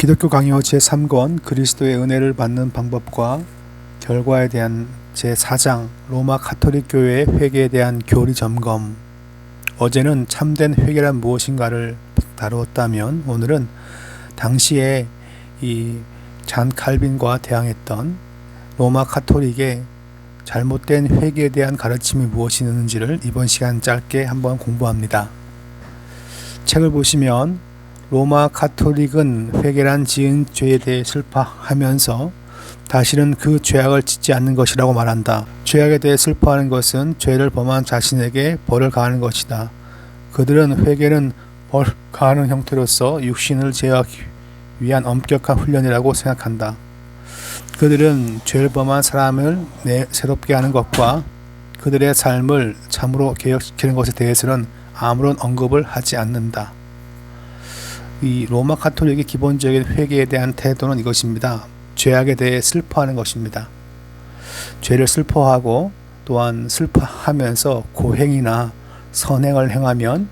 기독교 강요 제3권 그리스도의 은혜를 받는 방법과 결과에 대한 제4장 로마 가톨릭 교회의 회개에 대한 교리 점검. 어제는 참된 회개란 무엇인가를 다루었다면 오늘은 당시에 이 잔 칼빈과 대항했던 로마 가톨릭의 잘못된 회개에 대한 가르침이 무엇이 있는지를 이번 시간 짧게 한번 공부합니다. 책을 보시면 로마 가톨릭은 회개란 지은 죄에 대해 슬퍼하면서 다시는 그 죄악을 짓지 않는 것이라고 말한다. 죄악에 대해 슬퍼하는 것은 죄를 범한 자신에게 벌을 가하는 것이다. 그들은 회개는 벌 가하는 형태로서 육신을 제어하기 위한 엄격한 훈련이라고 생각한다. 그들은 죄를 범한 사람을 새롭게 하는 것과 그들의 삶을 참으로 개혁시키는 것에 대해서는 아무런 언급을 하지 않는다. 이 로마 가톨릭의 기본적인 회개에 대한 태도는 이것입니다. 죄악에 대해 슬퍼하는 것입니다. 죄를 슬퍼하고 또한 슬퍼하면서 고행이나 선행을 행하면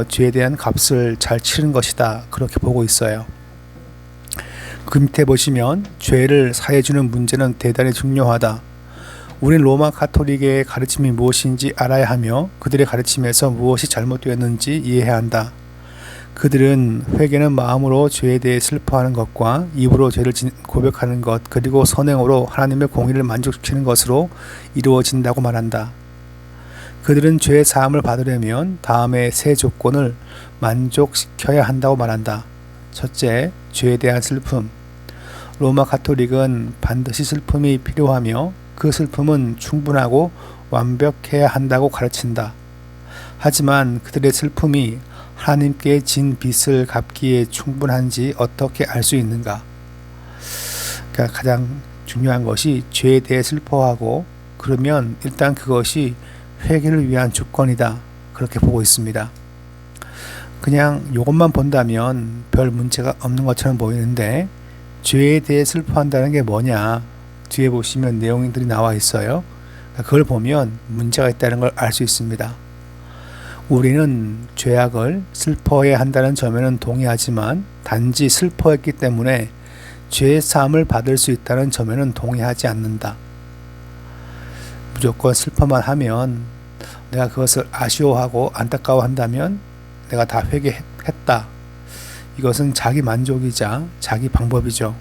죄에 대한 값을 잘 치른 것이다. 그렇게 보고 있어요. 그 밑에 보시면 죄를 사해주는 문제는 대단히 중요하다. 우린 로마 가톨릭의 가르침이 무엇인지 알아야 하며 그들의 가르침에서 무엇이 잘못되었는지 이해해야 한다. 그들은 회개는 마음으로 죄에 대해 슬퍼하는 것과 입으로 죄를 고백하는 것 그리고 선행으로 하나님의 공의를 만족시키는 것으로 이루어진다고 말한다. 그들은 죄의 사함을 받으려면 다음에 세 조건을 만족시켜야 한다고 말한다. 첫째, 죄에 대한 슬픔. 로마 가톨릭은 반드시 슬픔이 필요하며 그 슬픔은 충분하고 완벽해야 한다고 가르친다. 하지만 그들의 슬픔이 하나님께 진 빚을 갚기에 충분한지 어떻게 알 수 있는가? 그러니까 가장 중요한 것이 죄에 대해 슬퍼하고 그러면 일단 그것이 회개를 위한 조건이다. 그렇게 보고 있습니다. 그냥 이것만 본다면 별 문제가 없는 것처럼 보이는데 죄에 대해 슬퍼한다는 게 뭐냐? 뒤에 보시면 내용들이 나와 있어요. 그걸 보면 문제가 있다는 걸 알 수 있습니다. 우리는 죄악을 슬퍼해야 한다는 점에는 동의하지만 단지 슬퍼했기 때문에 죄의 사함을 받을 수 있다는 점에는 동의하지 않는다. 무조건 슬퍼만 하면 내가 그것을 아쉬워하고 안타까워한다면 내가 다 회개했다. 이것은 자기 만족이자 자기 방법이죠.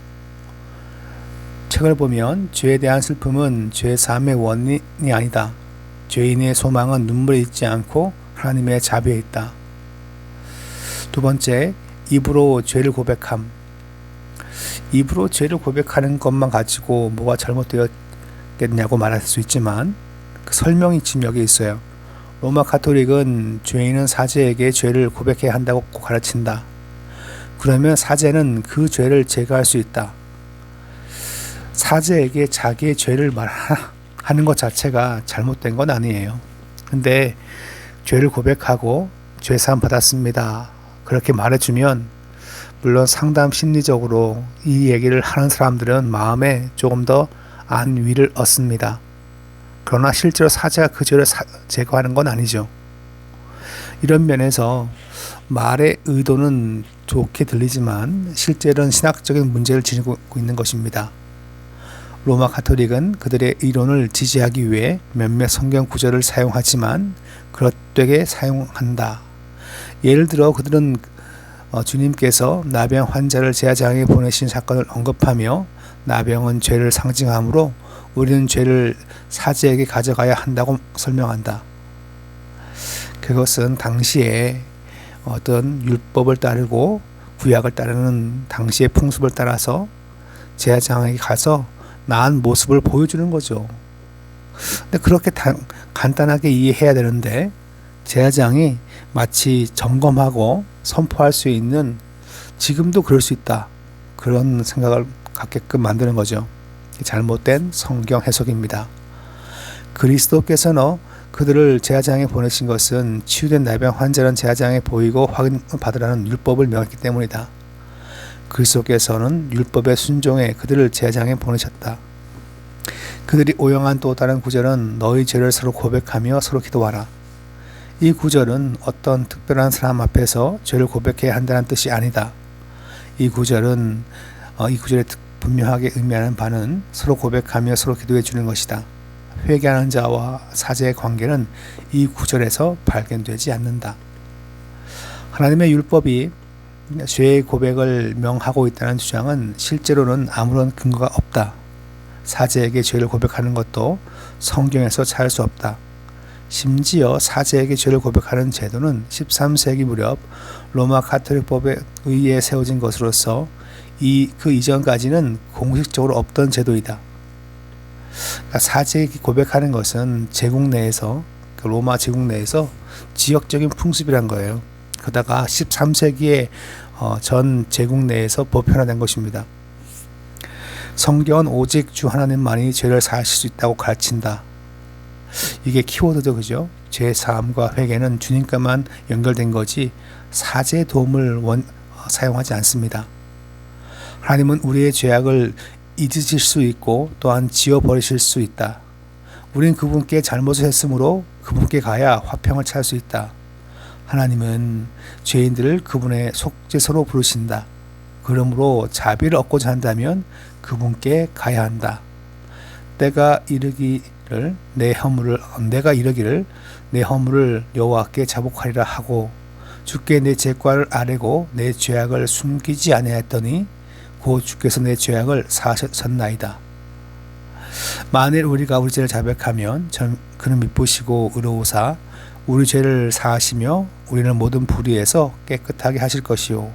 책을 보면 죄에 대한 슬픔은 죄 사함의 원인이 아니다. 죄인의 소망은 눈물에 있지 않고 하나님의 자비에 있다. 두 번째, 입으로 죄를 고백함. 입으로 죄를 고백하는 것만 가지고 뭐가 잘못되었겠냐고 말할 수 있지만 그 설명이 지금 여기 있어요. 로마 가톨릭은 죄인은 사제에게 죄를 고백해야 한다고 가르친다. 그러면 사제는 그 죄를 제거할 수 있다. 사제에게 자기의 죄를 말하는 것 자체가 잘못된 건 아니에요. 근데 죄를 고백하고 죄사함 받았습니다. 그렇게 말해주면 물론 상담 심리적으로 이 얘기를 하는 사람들은 마음에 조금 더 안위를 얻습니다. 그러나 실제로 사제가 그 죄를 제거하는 건 아니죠. 이런 면에서 말의 의도는 좋게 들리지만 실제로는 신학적인 문제를 지니고 있는 것입니다. 로마 가톨릭은 그들의 이론을 지지하기 위해 몇몇 성경 구절을 사용하지만 그릇되게 사용한다. 예를 들어 그들은 주님께서 나병 환자를 제사장에게 보내신 사건을 언급하며 나병은 죄를 상징하므로 우리는 죄를 사제에게 가져가야 한다고 설명한다. 그것은 당시에 어떤 율법을 따르고 구약을 따르는 당시의 풍습을 따라서 제사장에게 가서 나은 모습을 보여주는 거죠. 근데 그렇게 간단하게 이해해야 되는데 제사장이 마치 점검하고 선포할 수 있는 지금도 그럴 수 있다. 그런 생각을 갖게끔 만드는 거죠. 잘못된 성경 해석입니다. 그리스도께서는 그들을 제사장에 보내신 것은 치유된 나병 환자는 제사장에 보이고 확인받으라는 율법을 명했기 때문이다. 그리스도께서는 율법에 순종해 그들을 제사장에 보내셨다. 그들이 오용한 또 다른 구절은 너희 죄를 서로 고백하며 서로 기도하라. 이 구절은 어떤 특별한 사람 앞에서 죄를 고백해야 한다는 뜻이 아니다. 이 구절에 분명하게 의미하는 바는 서로 고백하며 서로 기도해 주는 것이다. 회개하는 자와 사제의 관계는 이 구절에서 발견되지 않는다. 하나님의 율법이 죄의 고백을 명하고 있다는 주장은 실제로는 아무런 근거가 없다. 사제에게 죄를 고백하는 것도 성경에서 찾을 수 없다. 심지어 사제에게 죄를 고백하는 제도는 13세기 무렵 로마 가톨릭법에 의해 세워진 것으로서 그 이전까지는 공식적으로 없던 제도이다. 그러니까 사제에게 고백하는 것은 제국 내에서, 로마 제국 내에서 지역적인 풍습이란 거예요. 그러다가 13세기에 전 제국 내에서 보편화된 것입니다. 성경은 오직 주 하나님만이 죄를 사하실 수 있다고 가르친다. 이게 키워드죠, 그죠? 죄 사함과 회개는 주님과만 연결된 거지 사제의 도움을 사용하지 않습니다. 하나님은 우리의 죄악을 잊으실 수 있고 또한 지워버리실 수 있다. 우린 그분께 잘못을 했으므로 그분께 가야 화평을 찾을 수 있다. 하나님은 죄인들을 그분의 속죄소로 부르신다. 그러므로 자비를 얻고자 한다면 그분께 가야 한다. 내가 이르기를 내 허물을 여호와께 자복하리라 하고 주께 내 죄과를 아뢰고 내 죄악을 숨기지 아니하였더니 곧 주께서 내 죄악을 사하셨나이다. 만일 우리가 우리 죄를 자백하면 그는 미쁘시고 의로우사 우리 죄를 사하시며 우리는 모든 불의에서 깨끗하게 하실 것이요.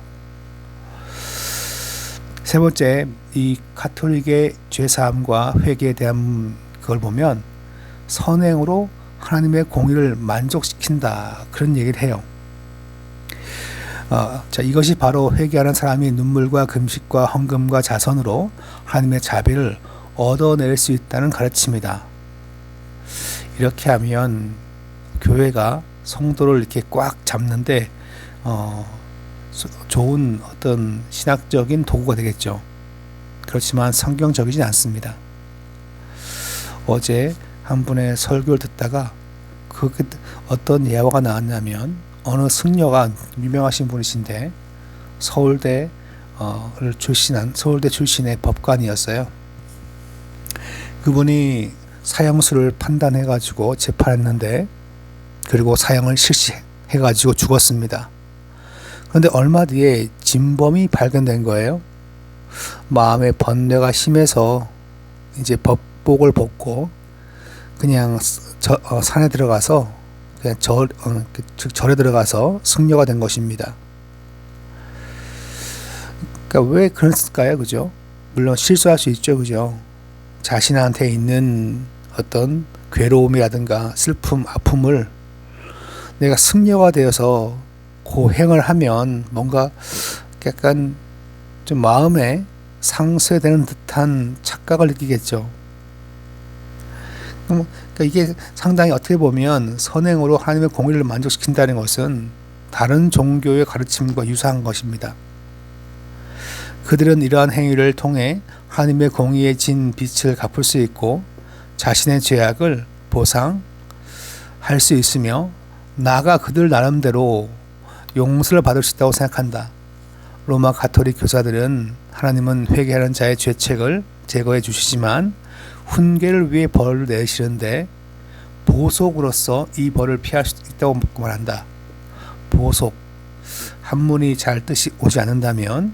세 번째, 이 가톨릭의 죄사함과 회개에 대한 그걸 보면 선행으로 하나님의 공의를 만족시킨다, 그런 얘기를 해요. 이것이 바로 회개하는 사람이 눈물과 금식과 헌금과 자선으로 하나님의 자비를 얻어낼 수 있다는 가르침이다. 이렇게 하면 교회가 성도를 이렇게 꽉 잡는데 좋은 어떤 신학적인 도구가 되겠죠. 그렇지만 성경적이진 않습니다. 어제 한 분의 설교를 듣다가 어떤 예화가 나왔냐면 어느 승려가 유명하신 분이신데 서울대 출신의 법관이었어요. 그분이 사형수를 판단해가지고 재판했는데 그리고 사형을 실시해가지고 죽었습니다. 그런데 얼마 뒤에 진범이 발견된 거예요. 마음의 번뇌가 심해서 이제 법복을 벗고 그냥 산에 들어가서 그냥 절에 들어가서 승려가 된 것입니다. 그러니까 왜 그랬을까요, 그죠? 물론 실수할 수 있죠, 그죠? 자신한테 있는 어떤 괴로움이라든가 슬픔, 아픔을 내가 승려가 되어서 고행을 하면 뭔가 약간 좀 마음에 상쇄되는 듯한 착각을 느끼겠죠. 그러니까 이게 상당히 어떻게 보면 선행으로 하나님의 공의를 만족시킨다는 것은 다른 종교의 가르침과 유사한 것입니다. 그들은 이러한 행위를 통해 하나님의 공의에 진 빚을 갚을 수 있고 자신의 죄악을 보상할 수 있으며 나아가 그들 나름대로 용서를 받을 수 있다고 생각한다. 로마 가톨릭 교사들은 하나님은 회개하는 자의 죄책을 제거해 주시지만 훈계를 위해 벌을 내시는데 보속으로서 이 벌을 피할 수 있다고 말한다. 보속. 한문이 잘 뜻이 오지 않는다면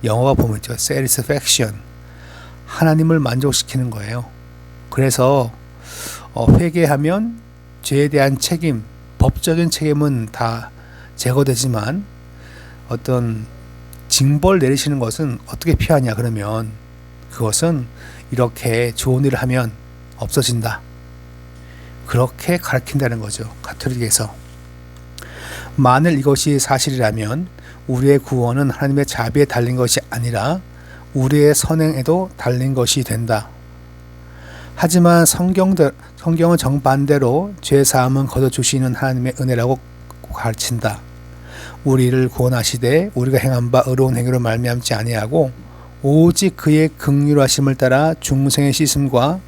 영어가 보면 있죠. satisfaction. 하나님을 만족시키는 거예요. 그래서 회개하면 죄에 대한 책임, 법적인 책임은 다 제거되지만 어떤 징벌 내리시는 것은 어떻게 피하냐 그러면 그것은 이렇게 좋은 일을 하면 없어진다. 그렇게 가르친다는 거죠. 가톨릭에서. 만일 이것이 사실이라면 우리의 구원은 하나님의 자비에 달린 것이 아니라 우리의 선행에도 달린 것이 된다. 하지만 성경은 정반대로 죄사함은 거둬주시는 하나님의 은혜라고 가르친다. 우리를 구원하시되 우리가 행한 바 의로운 행위로 말미암지 아니하고 오직 그의 긍휼하심을 따라 중생의 씻음과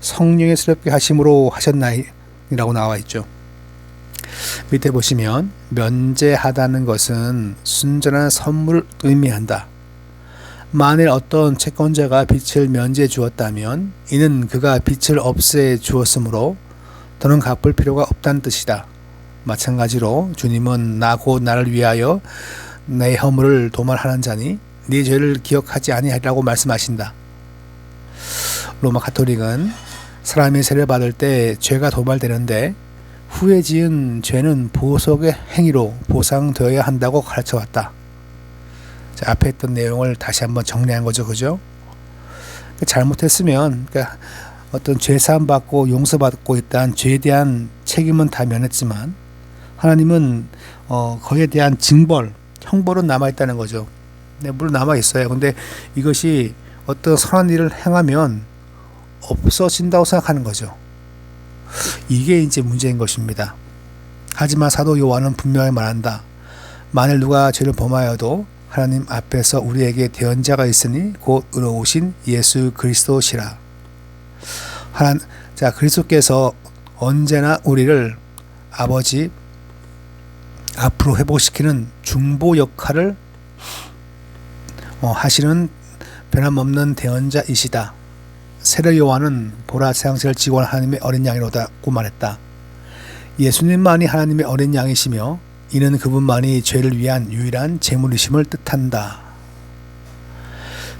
성령의 스럽게 하심으로 하셨나이라고 나와 있죠. 밑에 보시면 면제하다는 것은 순전한 선물을 의미한다. 만일 어떤 채권자가 빚을 면제해 주었다면 이는 그가 빚을 없애 주었으므로 더는 갚을 필요가 없다는 뜻이다. 마찬가지로 주님은 나 곧 나를 위하여 내 허물을 도말하는 자니 네 죄를 기억하지 아니하리라고 말씀하신다. 로마 가톨릭은 사람이 세례 받을 때 죄가 도말되는데 후에 지은 죄는 보석의 행위로 보상되어야 한다고 가르쳐왔다. 자, 앞에 했던 내용을 다시 한번 정리한 거죠, 그죠? 잘못했으면, 그러니까 어떤 죄 사함 받고 용서받고 있다는 죄에 대한 책임은 다 면했지만 하나님은 거기에 대한 징벌, 형벌은 남아 있다는 거죠. 네, 물론 남아 있어요. 근데 이것이 어떤 선한 일을 행하면 없어진다고 생각하는 거죠. 이게 이제 문제인 것입니다. 하지만 사도 요한은 분명히 말한다. 만일 누가 죄를 범하여도 하나님 앞에서 우리에게 대언자가 있으니 곧 의로우신 예수 그리스도시라. 자, 그리스도께서 언제나 우리를 아버지 앞으로 회복시키는 중보 역할을 하시는 변함없는 대언자이시다. 세례 요한은 보라 세상을 지고 하나님의 어린 양이로다고 말했다. 예수님만이 하나님의 어린 양이시며 이는 그분만이 죄를 위한 유일한 제물이심을 뜻한다.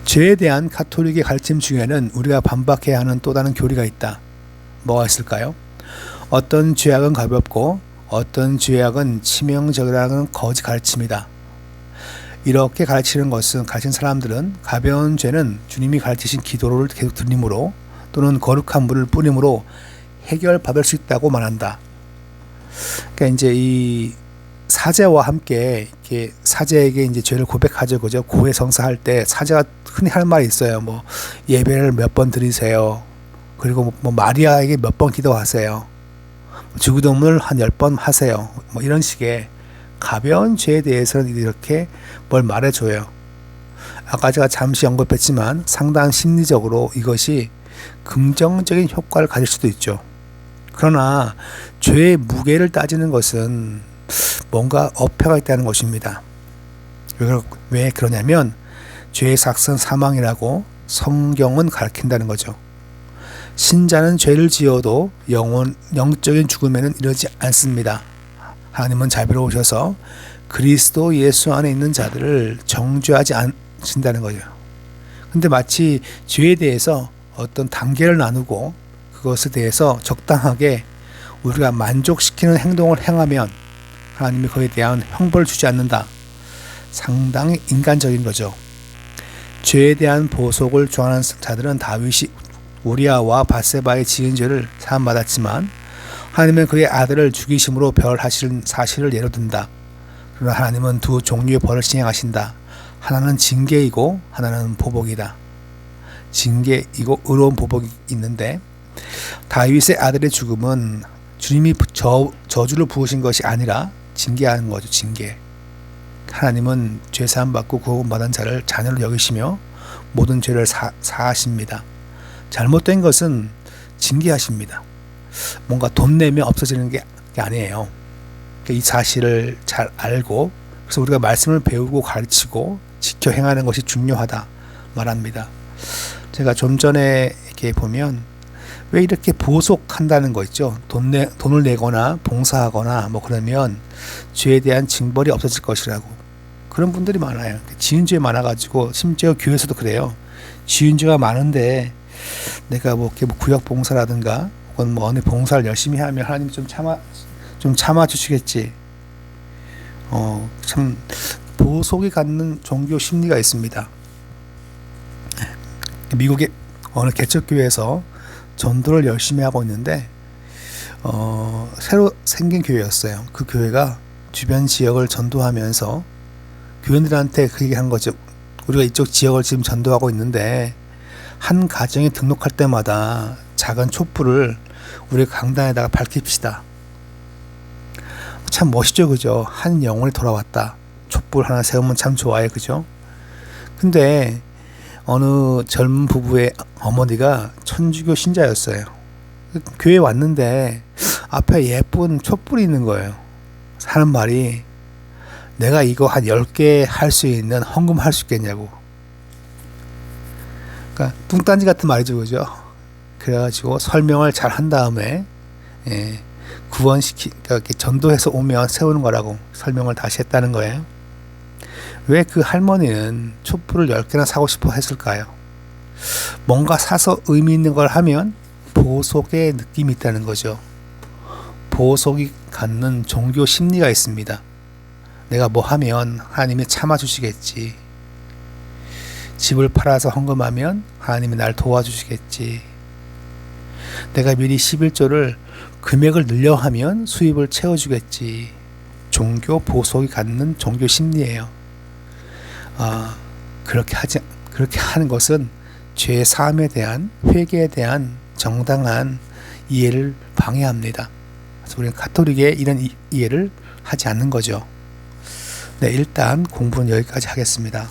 죄에 대한 가톨릭의 가르침 중에는 우리가 반박해야 하는 또 다른 교리가 있다. 뭐가 있을까요? 어떤 죄악은 가볍고 어떤 죄악은 치명적이라는 거짓 가르침이다. 이렇게 가르치는 사람들은 가벼운 죄는 주님이 가르치신 기도를 계속 드림으로 또는 거룩한 물을 뿌림으로 해결받을 수 있다고 말한다. 그러니까 이제 이 사제와 함께 이렇게 사제에게 이제 죄를 고백하죠, 그죠? 고해 성사할 때 사제가 흔히 할 말이 있어요. 뭐 예배를 몇 번 드리세요. 그리고 뭐 마리아에게 몇 번 기도하세요. 주기도문을 한 10번 하세요. 뭐 이런 식의 가벼운 죄에 대해서는 이렇게 뭘 말해줘요. 아까 제가 잠시 언급했지만 상당히 심리적으로 이것이 긍정적인 효과를 가질 수도 있죠. 그러나 죄의 무게를 따지는 것은 뭔가 어폐가 있다는 것입니다. 왜 그러냐면 죄의 삭은 사망이라고 성경은 가르친다는 거죠. 신자는 죄를 지어도 영적인 죽음에는 이르지 않습니다. 하나님은 자비로우셔서 그리스도 예수 안에 있는 자들을 정죄하지 않으신다는 거죠. 근데 마치 죄에 대해서 어떤 단계를 나누고 그것에 대해서 적당하게 우리가 만족시키는 행동을 행하면 하나님이 그에 대한 형벌을 주지 않는다. 상당히 인간적인 거죠. 죄에 대한 보속을 좋아하는 자들은 다윗이 우리아와 밧세바의 지은 죄를 사함받았지만 하나님은 그의 아들을 죽이심으로 벌하신 사실을 예로 든다. 그러나 하나님은 두 종류의 벌을 시행하신다. 하나는 징계이고 하나는 보복이다. 징계이고 의로운 보복이 있는데 다윗의 아들의 죽음은 주님이 저주를 부으신 것이 아니라 징계하는 거죠. 징계. 하나님은 죄사함 받고 구원받은 자를 자녀로 여기시며 모든 죄를 사하십니다. 잘못된 것은 징계하십니다. 뭔가 돈 내면 없어지는 게 아니에요. 이 사실을 잘 알고 그래서 우리가 말씀을 배우고 가르치고 지켜 행하는 것이 중요하다 말합니다. 제가 좀 전에 이렇게 보면 왜 이렇게 보속한다는 거 있죠. 돈을 내거나 봉사하거나 뭐 그러면 죄에 대한 징벌이 없어질 것이라고. 그런 분들이 많아요. 지은 죄 많아가지고 심지어 교회에서도 그래요. 지은 죄가 많은데 내가 뭐 이렇게 구역 봉사라든가 혹은 뭐 어느 봉사를 열심히 하면 하나님 좀 참아 주시겠지. 참 보속이 갖는 종교 심리가 있습니다. 미국의 어느 개척교회에서 전도를 열심히 하고 있는데 새로 생긴 교회였어요. 그 교회가 주변 지역을 전도하면서 교인들한테 그 얘기한 거죠. 우리가 이쪽 지역을 지금 전도하고 있는데 한 가정이 등록할 때마다 작은 촛불을 우리 강단에다가 밝힙시다. 참 멋있죠, 그죠? 한 영혼이 돌아왔다. 촛불 하나 세우면 참 좋아요, 그죠? 근데 어느 젊은 부부의 어머니가 천주교 신자였어요. 교회에 왔는데 앞에 예쁜 촛불이 있는 거예요. 하는 말이 내가 이거 한 10개 할 수 있는 헌금 할 수 있겠냐고. 그러니까 뚱딴지 같은 말이죠, 그죠? 그래가지고 설명을 잘 한 다음에 그러니까 이렇게 전도해서 오면 세우는 거라고 설명을 다시 했다는 거예요. 왜 그 할머니는 촛불을 10개나 사고 싶어 했을까요? 뭔가 사서 의미 있는 걸 하면 보석의 느낌이 있다는 거죠. 보석이 갖는 종교 심리가 있습니다. 내가 뭐 하면 하나님이 참아주시겠지. 집을 팔아서 헌금하면 하나님이 날 도와주시겠지. 내가 미리 11조를 금액을 늘려하면 수입을 채워주겠지. 종교 보석이 갖는 종교 심리예요. 그렇게 하는 것은 죄 사함에 대한 회개에 대한 정당한 이해를 방해합니다. 그래서 우리는 가톨릭의 이런 이해를 하지 않는 거죠. 네, 일단 공부는 여기까지 하겠습니다.